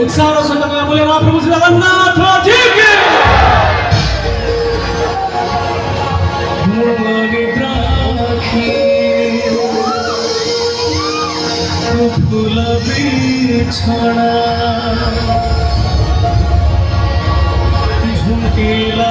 उत्साह सहित बोले महाप्रभु श्री जगन्नाथ जी की झुमकेला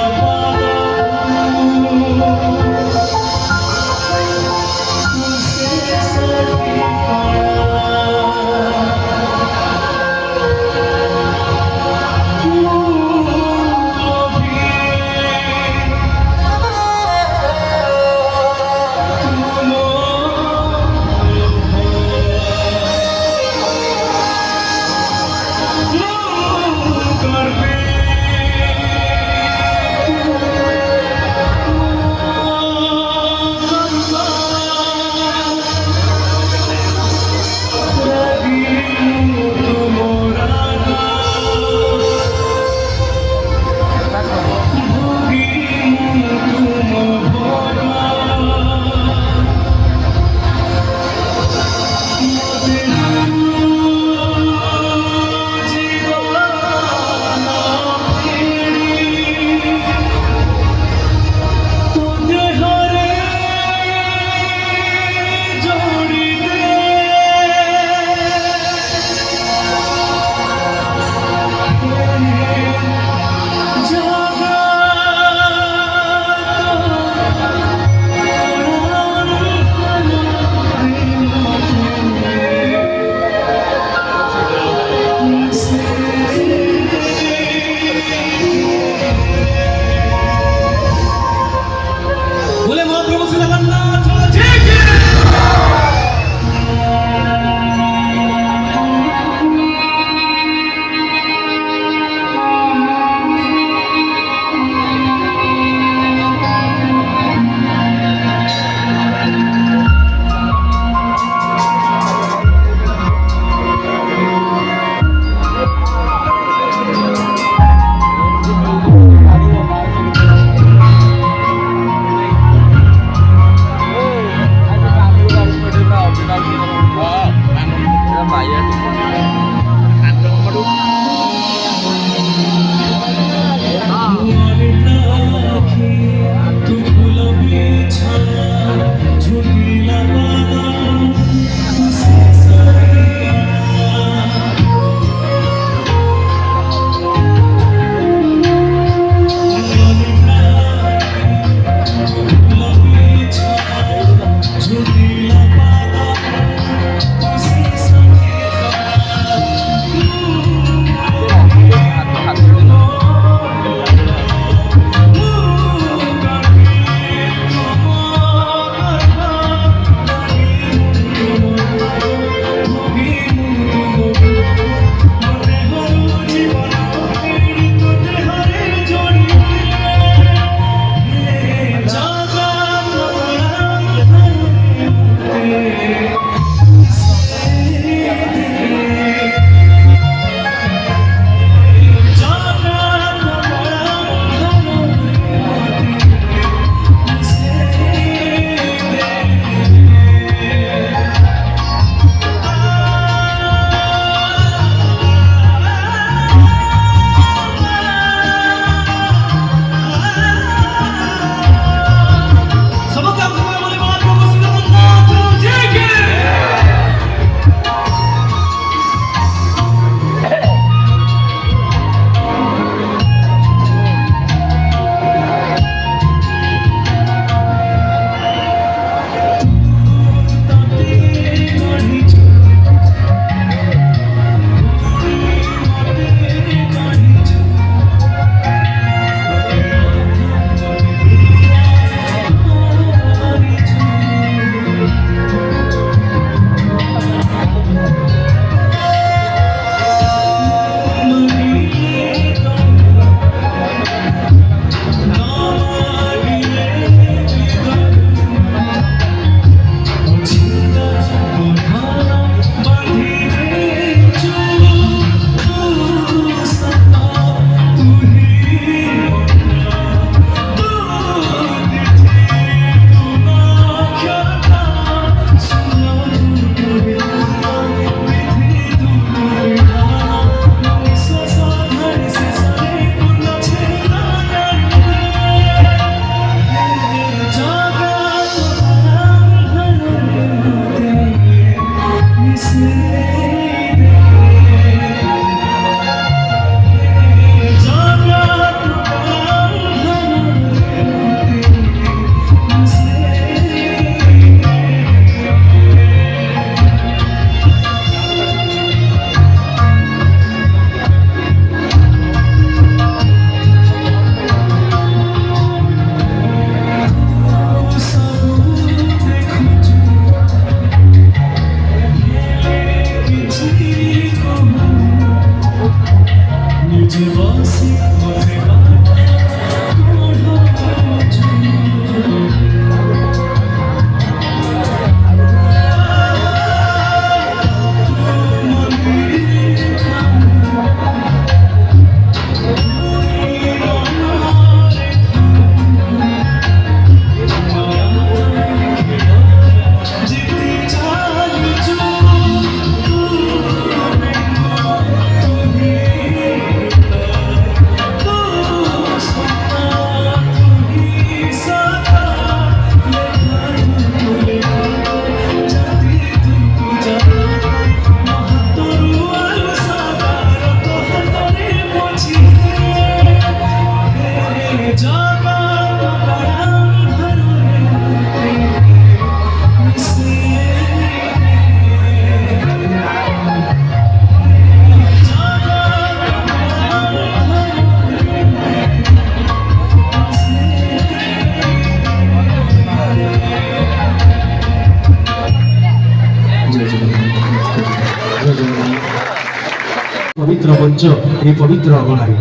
पवित्र मंच ये पवित्र अगणार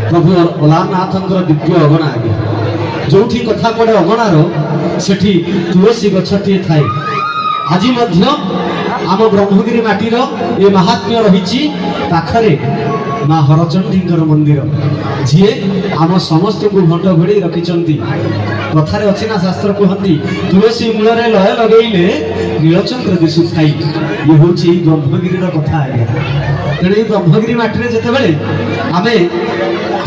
प्रभु अलारनाथंकर दिव्य अगना आगे जो कथा पड़े अगणार सेठी तुलसी गछटी थाए आज आम ब्रह्मगिरी माटीर ये महात्म्य रही पाखरे माँ हरचंडी मंदिर जी आम समस्त को घंट घोड़ी रखिंट कथार अच्छी ना शास्त्र कहती तुलसी मूल लय लगेले नीलचंद्र दिशु थाई ये हूँ ब्रह्मगिरी कथा आज्ञा तेणु ब्रह्मगिरी माटी जिते आम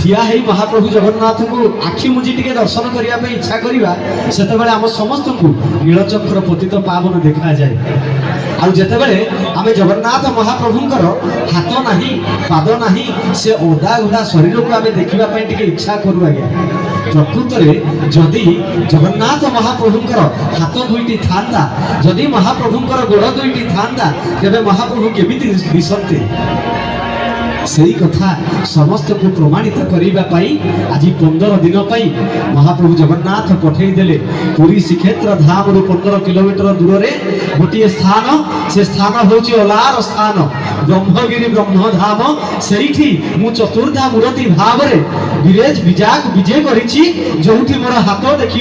ठिया है महाप्रभु जगन्नाथ को आखि मुझी टे दर्शन करने इच्छा करवा से आम समस्त को नीलचक्र पतित पावन देखा जाए आउ जिते आम जगन्नाथ महाप्रभुंकर हाथ नहीं पाद नहीं से ओदा घोड़ा शरीर को आम देखापी इच्छा करूँ आज्ञा प्रकृत में जदि जगन्नाथ महाप्रभुंकर हाथ दुईटी था जदि महाप्रभुंकर गोड़ दुईटी था तेरे महाप्रभु केमी दिशंते सही कथा समस्त को प्रमाणित करने आज 15 दिन महाप्रभु जगन्नाथ पठेदेले पुरी श्रीक्षेत्र धाम रु 15 किलोमीटर दूर में गोटे स्थान से स्थान हूँ अलार स्थान ब्रह्मगिरी ब्रह्मधाम से मु चतुर्धा मूर्ति भाव विरेज विजाक विजय करी जोठी मोर हाथ देख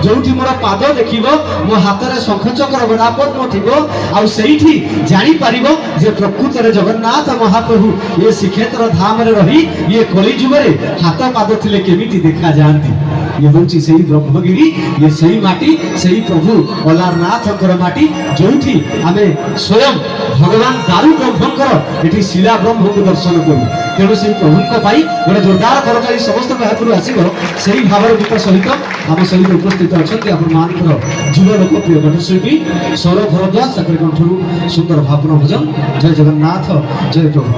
जोठी मोर पाद देख मो हाथ में शंखचक्र गदापद्म थी जापर जे प्रकृत में जगन्नाथ महाप्रभु ये श्रीक्षेत्र धाम रे रही ये कली जुगरे हाथ पाद थिले केमिति देखा जाती ये हूँ से ब्रह्मगिरी ये सही माटी सही प्रभु अलारनाथंकर माटी जोठी आमे स्वयं भगवान दारू ब्रह्मंकर ये शिला ब्रह्म को दर्शन करूँ तेणु से प्रभु गोटे जोरदार करताली समस्त भाई आसो से भाव गीत सहित आम सहित उपस्थित अच्छा आप युव लोकप्रिय कंठशिल्पी सौरभ भरद्वाज कंठर सुंदर भावना भजन जय जगन्नाथ जय प्रभु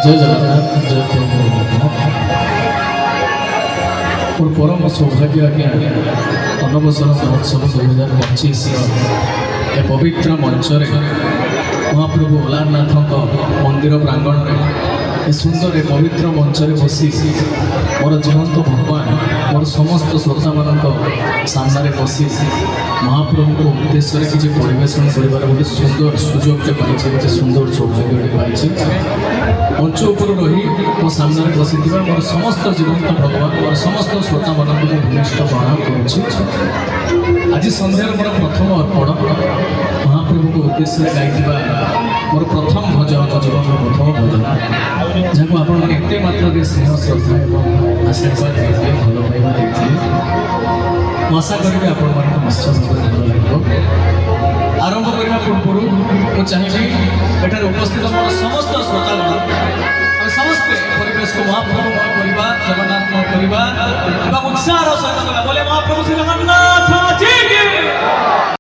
जय जगन्नाथ जय प्रभु और परम सौभाग्य आज्ञा अनवसर महोत्सव 2025 ए पवित्र मंचरे महाप्रभु अलारनाथ मंदिर प्रांगण में सुंदर ए पवित्र मंचरे बसी मोर जीवंत भगवान मोर समस्त श्रोता मान सामने बसी महाप्रभु को उद्देश्य किसी परिवेशन कर गोटे सुंदर सुजोग गोटे सुंदर सौभाग्य पाई मंच उपर रही मो सामने बसी मोर समस्त जीवंत भगवान मोर समस्त श्रोता मान भूमिष्ठ प्रणाम करुँच आज सन्धार मोर प्रथम अर्पण महाप्रभु को उद्देश्य गाई मोर प्रथम भजन जीवन प्रथम भजन जहाँ आप एत मात्र स्नेह श्रद्धा और आशीर्वाद देते भल पाइबा देते आशा करी आपण निश्चय भाव लगे आरंभ करने पूर्व मुझे चाहिए एठार उपस्थित मोर समस्त श्रोता समस्ते परिवेश को महाप्रभु करवा जगन्नाथ करवा उत्साह सहित बोले महाप्रभु श्री जगन्नाथ जी की